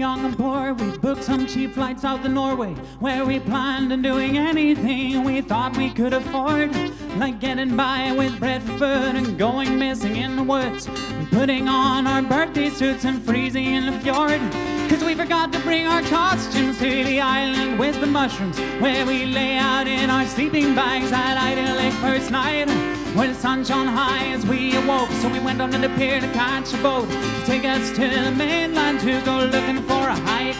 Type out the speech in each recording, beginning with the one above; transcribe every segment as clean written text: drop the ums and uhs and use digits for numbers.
young and poor, we booked some cheap flights out to Norway, where we planned on doing anything we thought we could afford, like getting by with bread for food and going missing in the woods, and putting on our birthday suits and freezing in the fjord. Cause we forgot to bring our costumes to the island with the mushrooms, where we lay out in our sleeping bags that idyllic first night, where the sun shone high as we awoke. So we went onto the pier to catch a boat to take us to the mainland to go looking for a hike.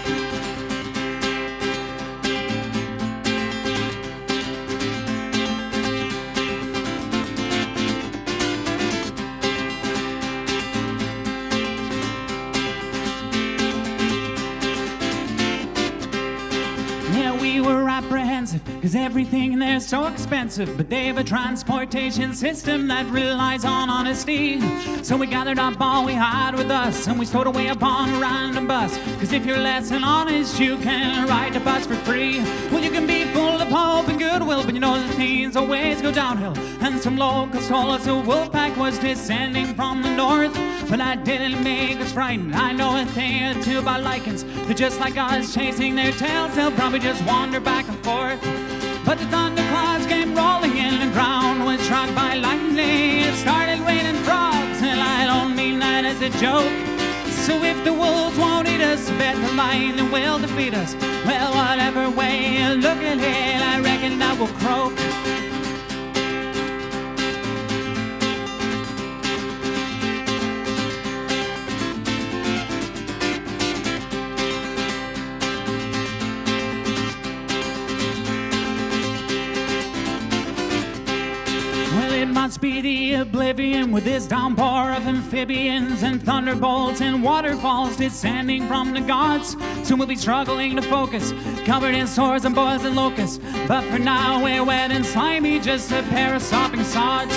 We were apprehensive, cause everything there's so expensive, but they have a transportation system that relies on honesty. So we gathered up all we had with us, and we stowed away upon a random bus, cause if you're less than honest, you can ride the bus for free. Well, you can be full of hope and goodwill, but you know that things always go downhill. And some locals told us a wolf pack was descending from the north, but that didn't make us frightened. I know a thing or two about lichens, they're just like us chasing their tails, they'll probably just wander back and forth. But the thunderclouds came rolling in, the ground was struck by lightning, it started raining frogs, and I don't mean that as a joke. So if the wolves won't eat us, bet the lightning will defeat us. Well, whatever way you look at it, I reckon that will croak. It must be the oblivion with this downpour of amphibians and thunderbolts and waterfalls descending from the gods. Soon we'll be struggling to focus, covered in sores and boils and locusts. But for now we're wet and slimy, just a pair of sopping sods.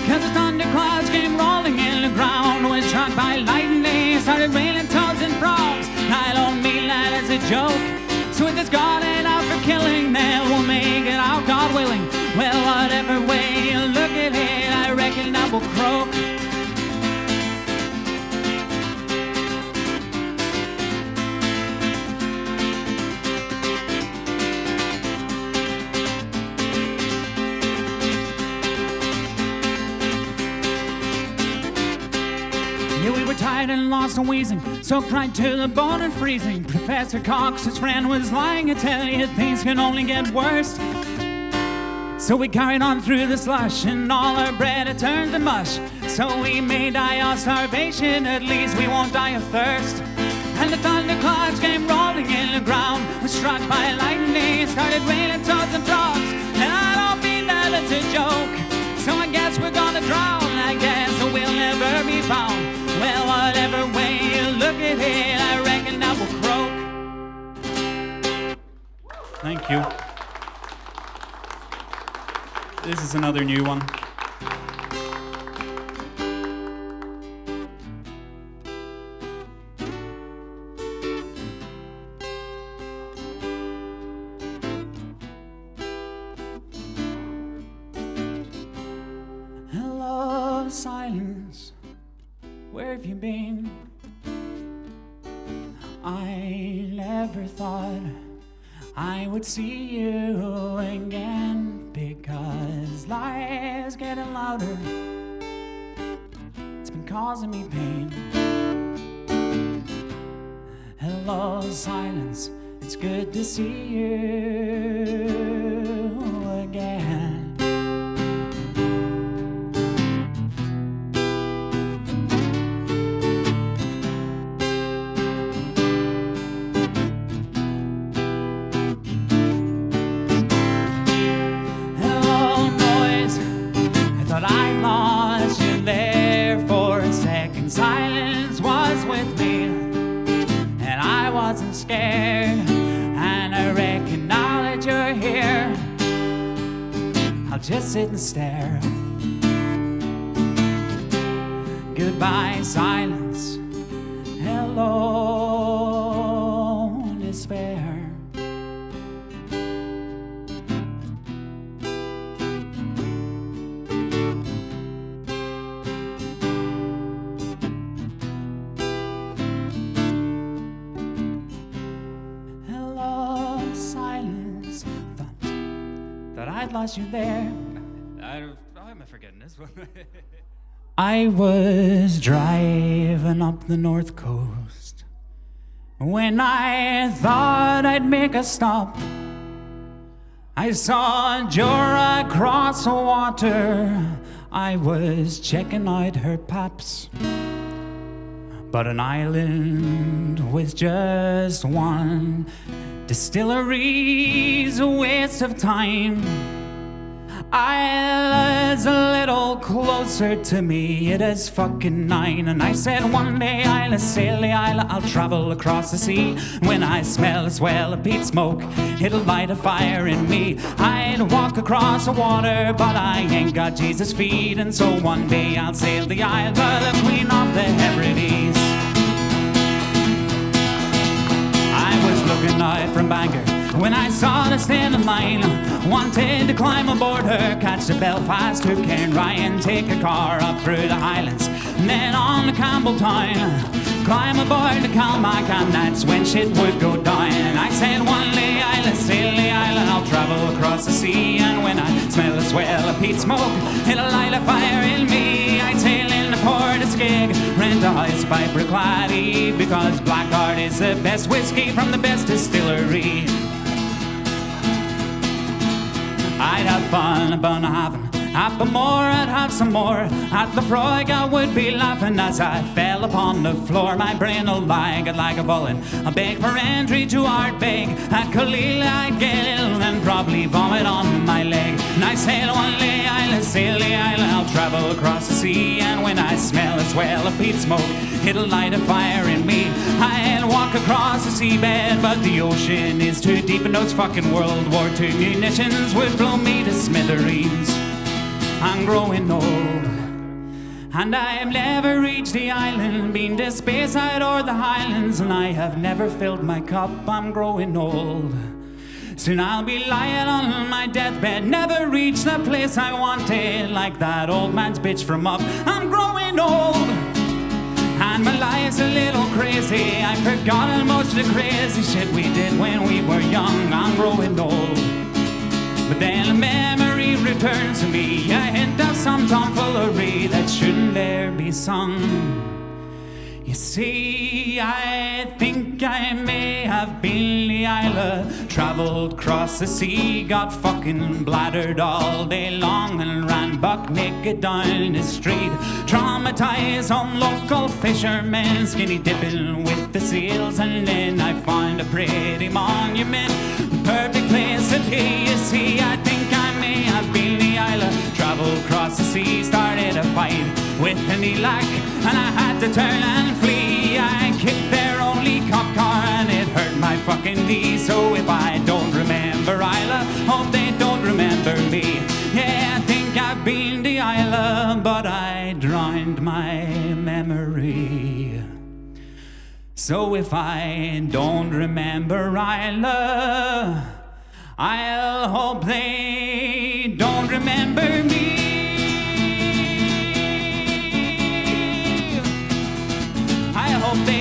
Cause the thunderclouds came rolling in, the ground was struck by lightning, it started raining toads and frogs. I don't mean that as a joke. So if this God ain't out for killing, then we'll make it out, God willing. Well, whatever way you look at it, I reckon I will croak. Yeah, we were tired and lost and wheezing, soaked right to the bone and freezing. Professor Cox, his friend, was lying. I tell you, things can only get worse. So we carried on through the slush, and all our bread had turned to mush. So we may die of starvation, at least we won't die of thirst. And the thunderclouds came rolling in, the ground was struck by lightning, it started raining toads and frogs. And I don't mean that as a joke, so I guess we're gonna drown, I guess we'll never be found. Well, whatever way you look at it, I reckon I will croak. Thank you. This is another new one. Hello, silence. Where have you been? I never thought I would see you again, because life's getting louder. It's been causing me pain. Hello, silence. It's good to see you again. Silence was with me, and I wasn't scared. And I reckon now that you're here, I'll just sit and stare. Goodbye, silence. Hello, despair. I'd lost you there. How am I forgetting this one? I was driving up the north coast when I thought I'd make a stop. I saw Jura across the water. I was checking out her paps. But an island with just one distillery's a waste of time. Isla's a little closer to me, it is fucking 9. And I said one day I'll sail the Isla, I'll travel across the sea. When I smell a swell of peat smoke, it'll light a fire in me. I'd walk across the water, but I ain't got Jesus' feet. And so one day I'll sail the Isle, the Queen of the Hebrides. I was looking out from Bangor when I saw the standing line. Wanted to climb aboard her, catch the Belfast to Cairnryan, take a car up through the Highlands, and then on to Campbelltown, climb aboard the Calmac, and that's when shit would go down. And I said one day I'll sail the island, I'll travel across the sea, and when I smell a swell of peat smoke, it'll light a fire in me. I'd sail in the port of Skeg, rent a house by Bricklady, because Blackguard is the best whiskey from the best distillery. I'd have fun at Bunnahabhain, at Bamore I'd have some more. At Lefroy I would be laughing as I fell upon the floor. My brain will lie like a bullet, I beg for entry to Ardbeg. At Khalil I'd get ill and probably vomit on my leg. And I said one day I'll sail the island, I'll travel across the sea, and when I smell a swell of peat smoke, it'll light a fire in me. I'll walk across the seabed, but the ocean is too deep, and those fucking World War II munitions would blow me to smithereens. I'm growing old, and I have never reached the island, been to Speyside or the Highlands, and I have never filled my cup. I'm growing old. Soon I'll be lying on my deathbed, never reach the place I wanted, like that old man's bitch from Up. I'm growing old, and my life's a little crazy. I've forgotten most of the crazy shit we did when we were young. I'm growing old, but then a memory returns to me, a hint of some tomfoolery that shouldn't dare be sung. You see, I think I may have been the Isla, travelled across the sea, got fucking bladdered all day long, and ran buck naked down the street, traumatized some local fishermen, skinny dipping with the seals. And then I found a pretty monument, perfect place to be. You see, I think I may have been the Isla, travelled across the sea, started a fight with an Elac, and I had to turn and flee. I kicked their only cop car and it hurt my fucking knee. So if I don't remember Isla, hope they don't remember me. Yeah, I think I've been the Isla, but I drowned my memory. So if I don't remember Isla, I'll hope they don't remember me. I hope they